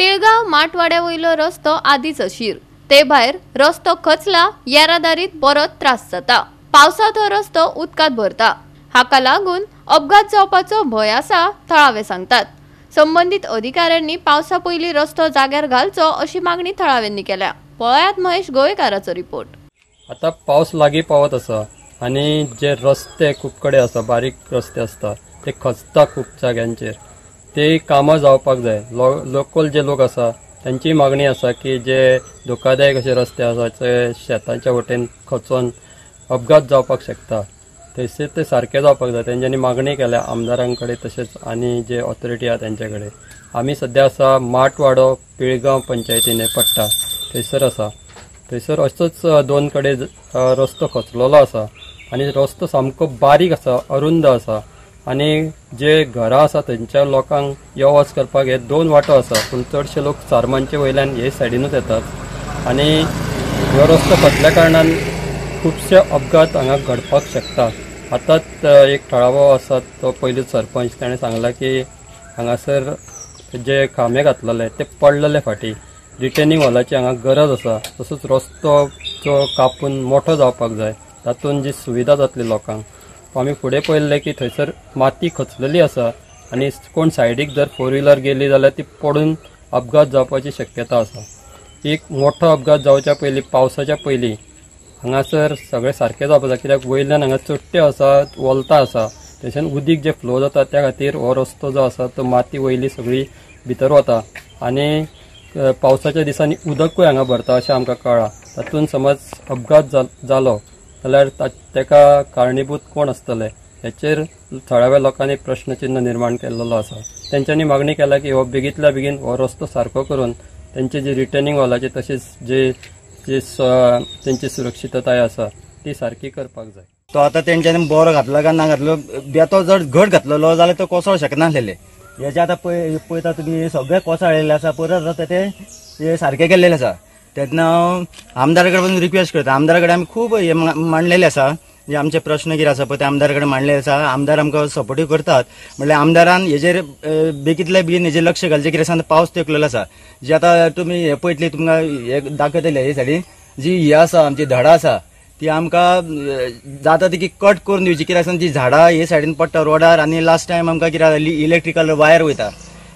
टिळगाव माटवाड्या वयलो रस्तो आदीच अशीर ते भायर रस्तो खचला येरादारीत बरो त्रास जाता। पावसात हो रस्तो उदकात भरता, हाका लागून अपघात जावपाचो भय आसा थळावे सांगतात। संबंधित अधिकाऱ्यांनी पावसा पयली रस्तो जाग्यार घालचो अशी मागणी थळाव्यांनी केल्या। पळयात महेश गोवेकाराचो रिपोर्ट। आता पावस लागी पावत आसा आणि जे रस्ते खूप कडे आसा, बारीक रस्ते असता ते खचता खूप जाग्यांचेर। ते कामां जावपाक जाय। लोकल जे लोक आसा त्यांची मागणी आसा की जे धोकादायक असे रस्ते आसा ते शेताच्या वटेन खचून अपघात जावपाक शकता, थंयसर ते सारखे जावपाक जाय। तेंच्यांनी मागणी केल्या आमदारांकडे तशेंच आणि जे ऑथॉरिटी आहा त्यांच्याकडे। आम्ही सध्या आसा माटवाडो पिळगांव पंचायतीने पडटा थंयसर आसा। थंयसर असोच दोन कडे रस्तो खचलेलो आसा आणि रस्तो सामको बारीक आसा, अरुंद आसा आणि जे घरां आसा थंयच्या लोकांक यो वच करपाक हे दोन वाटो आसा, पूण चडशे लोक चारमांचे वयल्यान हे सायडीनूच येतात आणि ह्यो रस्तो खचल्या कारणान खुबशे अपघात हांगा घडपाक शकता। आतांच एक थळावो आसा तो पयलींच सरपंच ताणें सांगला की हांगासर जे खांबे घातलेले ते पडलेले फाटी रिटेनिंग वॉलाची हांगा गरज आसा। तसोच रस्तो जो कापून मोठो जावपाक जाय, तातूंत जी सुविधा जातली लोकांक। आमी फुडें पळयल्लें की थंयसर माती खचलेली आसा आणि कोण सायडीक जर फोर व्हिलर गेली जाल्यार ती पडून अपघात जावपाची शक्यता आसा। एक मोठो अपघात जावच्या पयलीं पावसाच्या पयलीं हांगासर सगळें सारकें जावपाक जाय, कित्याक वयल्यान हांगा चडट्यो आसा, वोलता आसा, थंयच्यान उदीक जे फ्लो जाता त्या खातीर हो रस्तो जो आसा तो माती वयली सगळी भितर वता आणि पावसाच्या दिसांनी उदकूय हांगा भरता अशें आमकां कळ्ळां। तातूंत समज अपघात जालो जाल्यार ताका कारणीभूत कोण आसतले हेचेर थळाव्या लोकांनी प्रश्नचिन्ह निर्माण केल्लो आसा। तेंच्यांनी मागणी केल्या की हो बेगींतल्या बेगीन हो रस्तो सारको करून तेंचे जे रिटर्निंग वॉलाचे तशेंच जे तेंची सुरक्षितताय आसा ती सारकी करपाक जाय। तो आतां तेंच्यांनी बरो घातलो काय ना घातलो, बेतो जर घट घातलेलो जाल्यार तो कोसळ शकनासलेले। हेजे आतां पळयता तुमी सगळे कोसळलेले आसा, परत आतां ते सारके केल्लेले आसा। तेन्ना आमदारा कडेन पण रिक्वेस्ट करता, आमदारा कडेन आमी खूब मांडलेले आसा, जे आमचे प्रश्न कितें आसा पळय ते आमदारा कडेन मांडलेले आसा। आमदार आमकां सपोर्टूय करतात, म्हणल्यार आमदारान हेजेर बेगींतल्या बेगीन हेजेर लक्ष घालचें, कित्याक सांगता पावस तेंकलेलो आसा। जे आतां तुमी हे पळयतली तुमकां हे दाखयतले हे सायडीन जी हे आसा आमची झाडां आसा ती आमकां जाता तितकी कट करून दिवची, कित्याक सांग ती झाडां हे सायडीन पडटा रोडार आनी लास्ट टायम आमकां कितें जाता इलेक्ट्रिकल वायर वयता,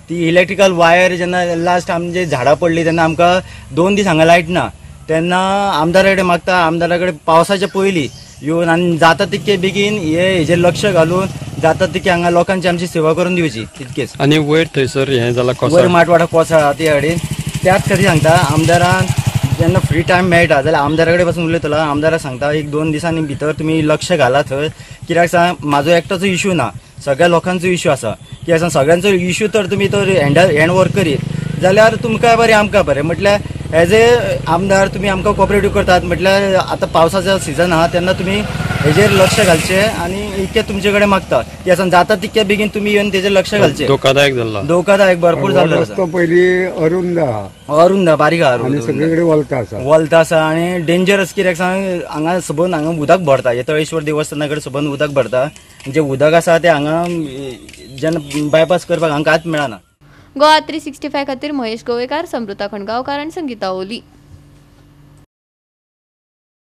ती इलेक्ट्रिकल वायर जेन्ना लास्ट आमचे झाडां पडली तेन्ना आमकां 2 दीस हांगा लायट ना। तेन्ना आमदारा कडेन मागता, आमदारा कडेन पावसाच्या पयलीं येवन आनी जाता तितके बेगीन हेजेर लक्ष घालून जाता तितके हांगा लोकांची आमची सेवा करून दिवची तितकेच। आणि वयर थंयसर हें जालां वयर माटवाडा कोसळ्ळा ते कडेन, त्याच खातीर सांगता आमदारान जेन्ना फ्री टायम मेळटा जाल्यार आमदारा कडेन पासून उलयतलो, आमदाराक सांगता 1-2 दिसांनी भितर तुमी लक्ष घाला थंय, कित्याक सांग म्हाजो एकटोचो इश्यू ना, सगळ्या लोकांचो इश्यू आसा। कित्याक सांग सगळ्यांचो इश्यू तर तुमी तो हँड ओवर करीत जाल्यार तुमकां बरें आमकां बरें। म्हटल्यार एज ए आमदार तुमी आमकां कॉपरेटीव करतात, म्हटल्यार आतां पावसाचो सिजन आहा तेन्ना तुमी हेजेर लक्ष घालचें आनी इतकें तुमचे कडेन मागता, कित्याक सांग जाता तितके बेगीन तुमी येवन तेजेर लक्ष घालचें। धोकादायक भरपूर जाल्लो आसा। रस्तो पयलीं अरुंद बारीक आहा आनी सगळे कडेन वलता आसा आनी डेंजरस, कित्याक सांग हांगा सबंद हांगा उदक भरता, येतळेश्वर देवस्थाना कडेन सबंद उदक भरता। जे उदक आसा ते हांगा जेन्ना बायपास करपाक हांगा कांयच मेळना। गोवा 365 खातीर महेश गोवेकार, समृता खणगांवकार आनी संगीता ओली।